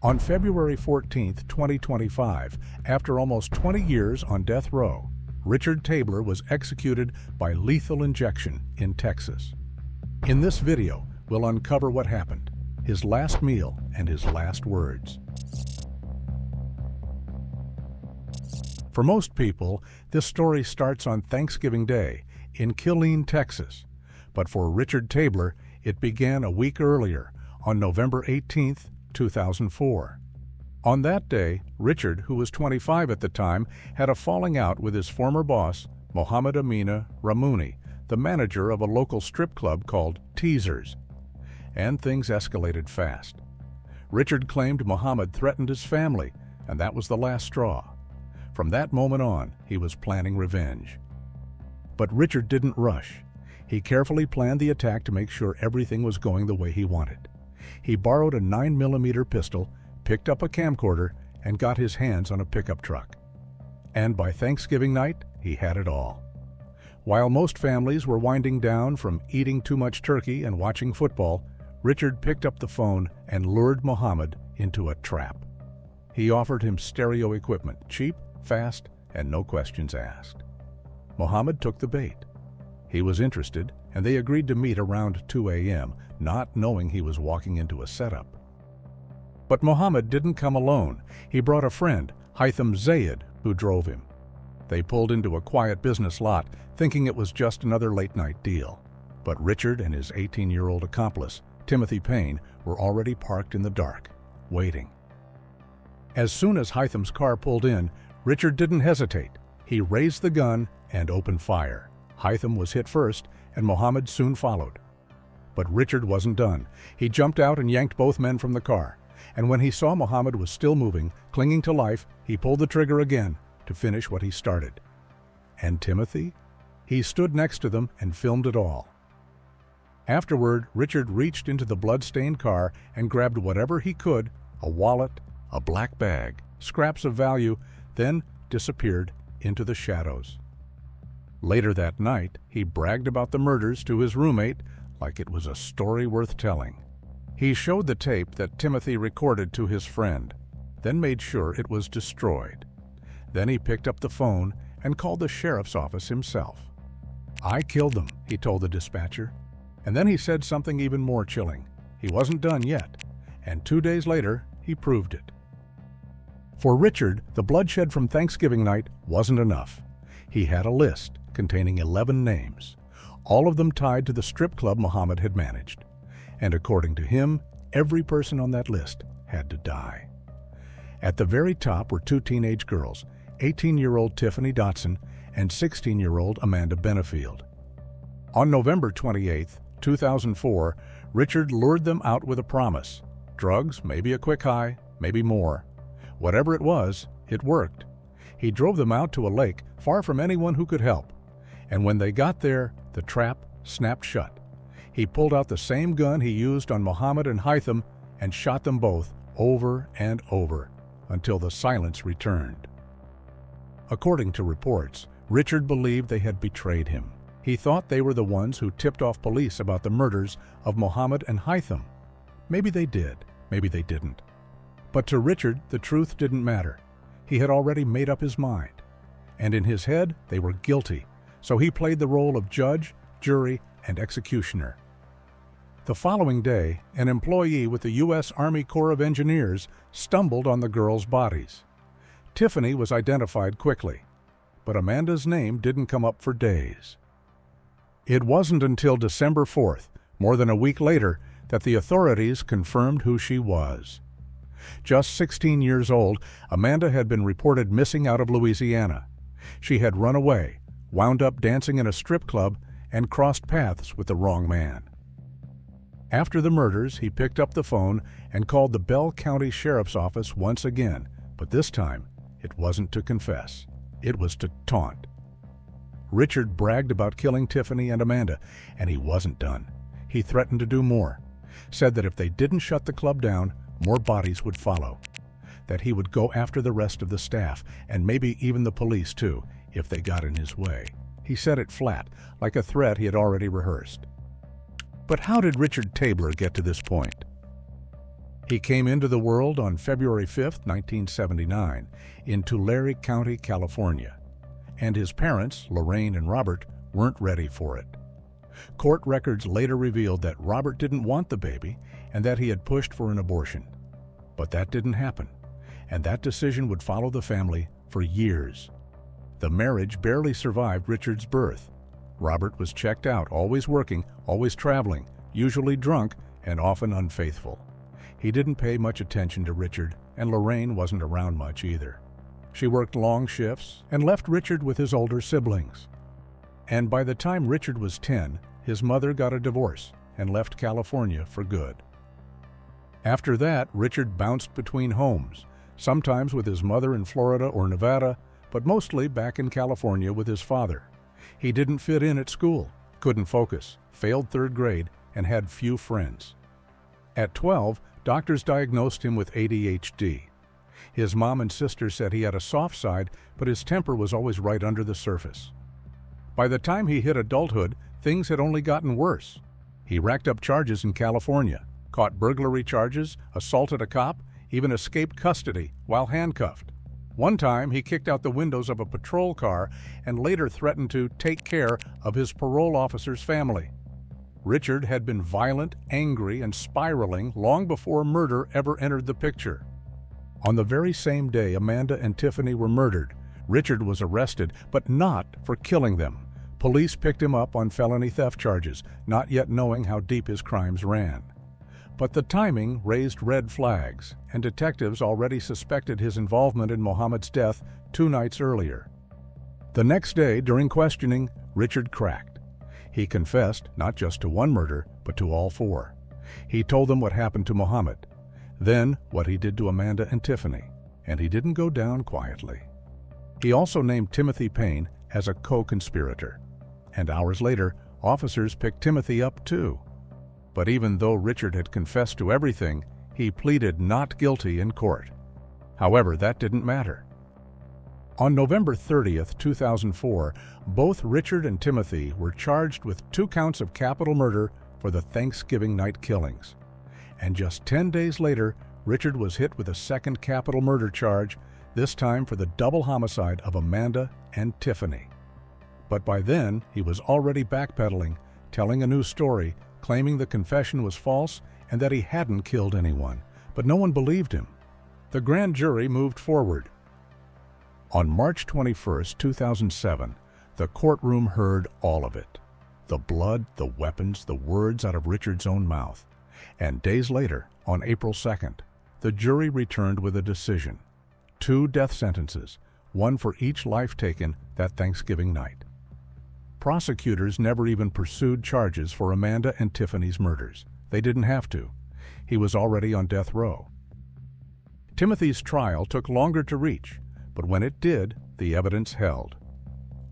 On February 14, 2025, after almost 20 years on death row, Richard Tabler was executed by lethal injection in Texas. In this video, we'll uncover what happened, his last meal, and his last words. For most people, this story starts on Thanksgiving Day in Killeen, Texas. But for Richard Tabler, it began a week earlier, on November 18, 2004. On that day, Richard, who was 25 at the time, had a falling out with his former boss, Mohamed-Amine Rahmouni, the manager of a local strip club called Teasers. And things escalated fast. Richard claimed Mohamed threatened his family, and that was the last straw. From that moment on, he was planning revenge. But Richard didn't rush. He carefully planned the attack to make sure everything was going the way he wanted. He borrowed a 9mm pistol, picked up a camcorder, and got his hands on a pickup truck. And by Thanksgiving night, he had it all. While most families were winding down from eating too much turkey and watching football, Richard picked up the phone and lured Mohamed into a trap. He offered him stereo equipment, cheap, fast, and no questions asked. Mohamed took the bait. He was interested, and they agreed to meet around 2 a.m., not knowing he was walking into a setup. But Mohamed didn't come alone. He brought a friend, Haitham Zayed, who drove him. They pulled into a quiet business lot, thinking it was just another late-night deal. But Richard and his 18-year-old accomplice, Timothy Payne, were already parked in the dark, waiting. As soon as Haytham's car pulled in, Richard didn't hesitate. He raised the gun and opened fire. Haitham was hit first, and Mohamed soon followed. But Richard wasn't done. He jumped out and yanked both men from the car. And when he saw Mohamed was still moving, clinging to life, he pulled the trigger again to finish what he started. And Timothy? He stood next to them and filmed it all. Afterward, Richard reached into the blood-stained car and grabbed whatever he could, a wallet, a black bag, scraps of value, then disappeared into the shadows. Later that night, he bragged about the murders to his roommate like it was a story worth telling. He showed the tape that Timothy recorded to his friend, then made sure it was destroyed. Then he picked up the phone and called the sheriff's office himself. "I killed them," he told the dispatcher. And then he said something even more chilling. He wasn't done yet, and 2 days later, he proved it. For Richard, the bloodshed from Thanksgiving night wasn't enough. He had a list containing 11 names, all of them tied to the strip club Mohamed had managed. And according to him, every person on that list had to die. At the very top were two teenage girls, 18-year-old Tiffany Dotson and 16-year-old Amanda Benefield. On November 28, 2004, Richard lured them out with a promise. Drugs, maybe a quick high, maybe more. Whatever it was, it worked. He drove them out to a lake far from anyone who could help. And when they got there, the trap snapped shut. He pulled out the same gun he used on Mohamed and Haitham and shot them both over and over until the silence returned. According to reports, Richard believed they had betrayed him. He thought they were the ones who tipped off police about the murders of Mohamed and Haitham. Maybe they did, maybe they didn't. But to Richard, the truth didn't matter. He had already made up his mind. And in his head, they were guilty, so he played the role of judge, jury, and executioner. The following day, an employee with the U.S. Army Corps of Engineers stumbled on the girls' bodies. Tiffany was identified quickly, but Amanda's name didn't come up for days. It wasn't until December 4th, more than a week later, that the authorities confirmed who she was. Just 16 years old, Amanda had been reported missing out of Louisiana. She had run away, wound up dancing in a strip club, and crossed paths with the wrong man. After the murders, he picked up the phone and called the Bell County Sheriff's Office once again, but this time, it wasn't to confess. It was to taunt. Richard bragged about killing Tiffany and Amanda, and he wasn't done. He threatened to do more, said that if they didn't shut the club down, more bodies would follow, that he would go after the rest of the staff, and maybe even the police too, if they got in his way. He said it flat, like a threat he had already rehearsed. But how did Richard Tabler get to this point? He came into the world on February 5, 1979, in Tulare County, California, and his parents, Lorraine and Robert, weren't ready for it. Court records later revealed that Robert didn't want the baby and that he had pushed for an abortion. But that didn't happen, and that decision would follow the family for years. The marriage barely survived Richard's birth. Robert was checked out, always working, always traveling, usually drunk, and often unfaithful. He didn't pay much attention to Richard, and Lorraine wasn't around much either. She worked long shifts and left Richard with his older siblings. And by the time Richard was 10, his mother got a divorce and left California for good. After that, Richard bounced between homes, sometimes with his mother in Florida or Nevada, but mostly back in California with his father. He didn't fit in at school, couldn't focus, failed 3rd grade, and had few friends. At 12, doctors diagnosed him with ADHD. His mom and sister said he had a soft side, but his temper was always right under the surface. By the time he hit adulthood, things had only gotten worse. He racked up charges in California, caught burglary charges, assaulted a cop, even escaped custody while handcuffed. One time, he kicked out the windows of a patrol car and later threatened to take care of his parole officer's family. Richard had been violent, angry, and spiraling long before murder ever entered the picture. On the very same day Amanda and Tiffany were murdered, Richard was arrested, but not for killing them. Police picked him up on felony theft charges, not yet knowing how deep his crimes ran. But the timing raised red flags, and detectives already suspected his involvement in Mohamed's death 2 nights earlier. The next day, during questioning, Richard cracked. He confessed not just to one murder, but to all 4. He told them what happened to Mohamed, then what he did to Amanda and Tiffany, and he didn't go down quietly. He also named Timothy Payne as a co-conspirator, and hours later, officers picked Timothy up too. But even though Richard had confessed to everything, he pleaded not guilty in court. However, that didn't matter. On November 30, 2004, both Richard and Timothy were charged with 2 counts of capital murder for the Thanksgiving night killings. And just 10 days later, Richard was hit with a second capital murder charge, this time for the double homicide of Amanda and Tiffany. But by then, he was already backpedaling, telling a new story, claiming the confession was false and that he hadn't killed anyone, but no one believed him. The grand jury moved forward. On March 21, 2007, the courtroom heard all of it. The blood, the weapons, the words out of Richard's own mouth. And days later, on April 2nd, the jury returned with a decision. 2 death sentences, one for each life taken that Thanksgiving night. Prosecutors never even pursued charges for Amanda and Tiffany's murders. They didn't have to. He was already on death row. Timothy's trial took longer to reach, but when it did, the evidence held.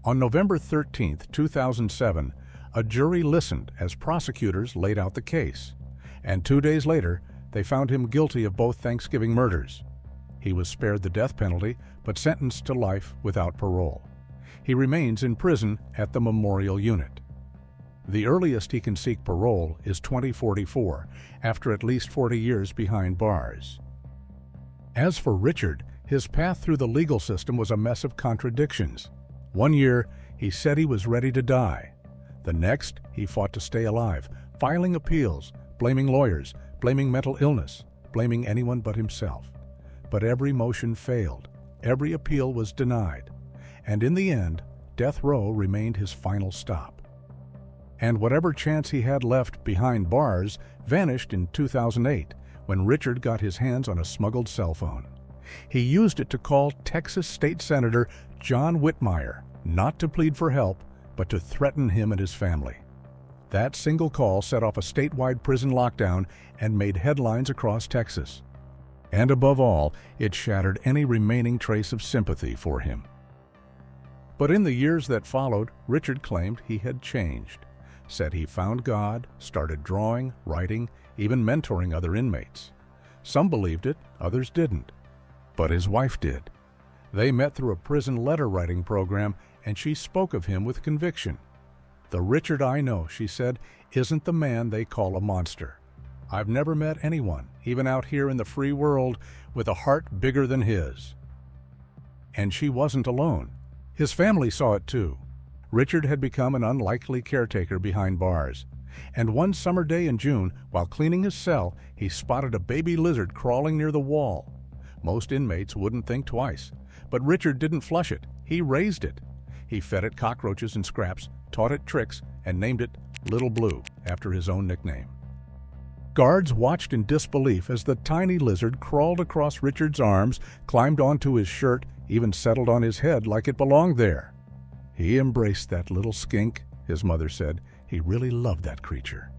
On November 13, 2007, a jury listened as prosecutors laid out the case, and 2 days later, they found him guilty of both Thanksgiving murders. He was spared the death penalty, but sentenced to life without parole. He remains in prison at the Memorial Unit. The earliest he can seek parole is 2044, after at least 40 years behind bars. As for Richard, his path through the legal system was a mess of contradictions. One year, he said he was ready to die. The next, he fought to stay alive, filing appeals, blaming lawyers, blaming mental illness, blaming anyone but himself. But every motion failed. Every appeal was denied. And in the end, death row remained his final stop. And whatever chance he had left behind bars vanished in 2008 when Richard got his hands on a smuggled cell phone. He used it to call Texas State Senator John Whitmire, not to plead for help, but to threaten him and his family. That single call set off a statewide prison lockdown and made headlines across Texas. And above all, it shattered any remaining trace of sympathy for him. But in the years that followed, Richard claimed he had changed, said he found God, started drawing, writing, even mentoring other inmates. Some believed it, others didn't. But his wife did. They met through a prison letter-writing program, and she spoke of him with conviction. "The Richard I know," she said, "isn't the man they call a monster. I've never met anyone, even out here in the free world, with a heart bigger than his." And she wasn't alone. His family saw it too. Richard had become an unlikely caretaker behind bars. And one summer day in June, while cleaning his cell, he spotted a baby lizard crawling near the wall. Most inmates wouldn't think twice, but Richard didn't flush it. He raised it. He fed it cockroaches and scraps, taught it tricks, and named it Little Blue, after his own nickname. Guards watched in disbelief as the tiny lizard crawled across Richard's arms, climbed onto his shirt, even settled on his head like it belonged there. "He embraced that little skink," his mother said. "He really loved that creature."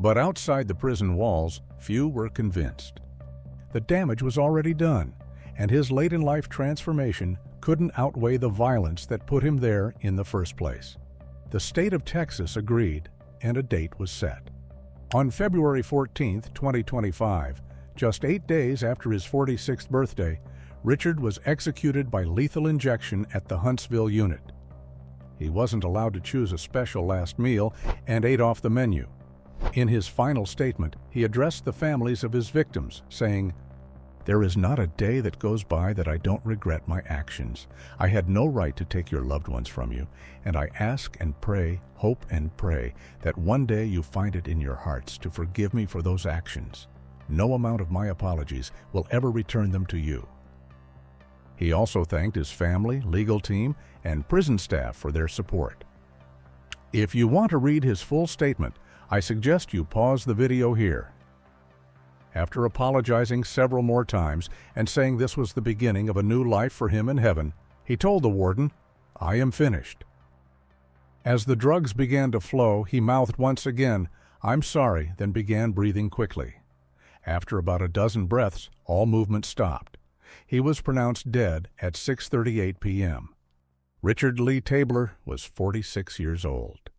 But outside the prison walls, few were convinced. The damage was already done, and his late-in-life transformation couldn't outweigh the violence that put him there in the first place. The state of Texas agreed, and a date was set. On February 14, 2025, just 8 days after his 46th birthday, Richard was executed by lethal injection at the Huntsville unit. He wasn't allowed to choose a special last meal and ate off the menu. In his final statement, he addressed the families of his victims, saying, "There is not a day that goes by that I don't regret my actions. I had no right to take your loved ones from you, and I ask and pray, hope and pray, that one day you find it in your hearts to forgive me for those actions. No amount of my apologies will ever return them to you." He also thanked his family, legal team, and prison staff for their support. If you want to read his full statement, I suggest you pause the video here. After apologizing several more times and saying this was the beginning of a new life for him in heaven, he told the warden, "I am finished." As the drugs began to flow, he mouthed once again, "I'm sorry," then began breathing quickly. After about a dozen breaths, all movement stopped. He was pronounced dead at 6:38 p.m. Richard Lee Tabler was 46 years old.